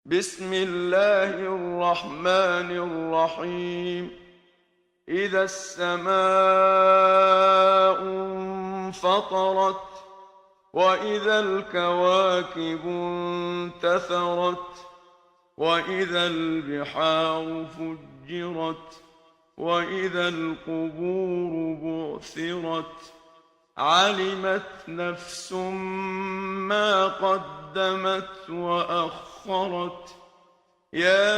بسم الله الرحمن الرحيم. إذا السماء انفطرت وإذا الكواكب انتثرت وإذا البحار فجرت وإذا القبور بعثرت علمت نفس ما قدمت وأخرت. يا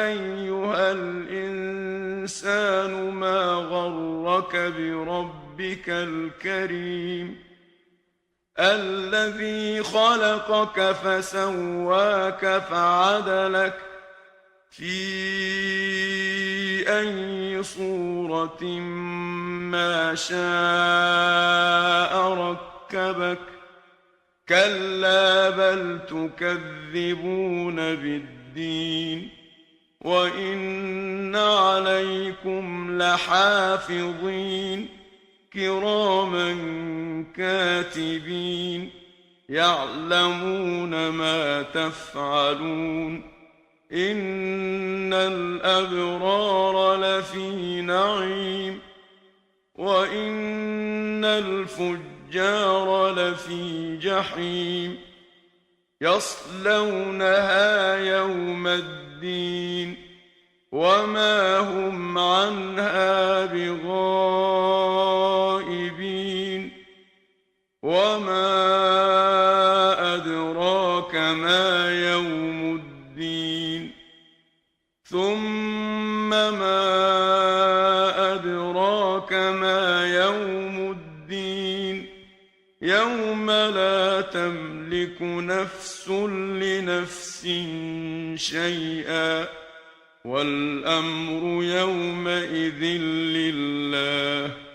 أيها الإنسان ما غرك بربك الكريم الذي خلقك فسواك فعدلك في أي صورة ما شاء ركبك. كلا بل تكذبون بالدين وإن عليكم لحافظين كراما كاتبين يعلمون ما تفعلون. إن الأبرار لفي نعيم وإن الفجار لفي جحيم يصلونها يوم الدين وما هم عنها بغائبين. وما أدراك ما يوم الدين ثم ما أدراك ما يوم الدين يوم لا تملك نفس لنفس شيئا والأمر يومئذ لله.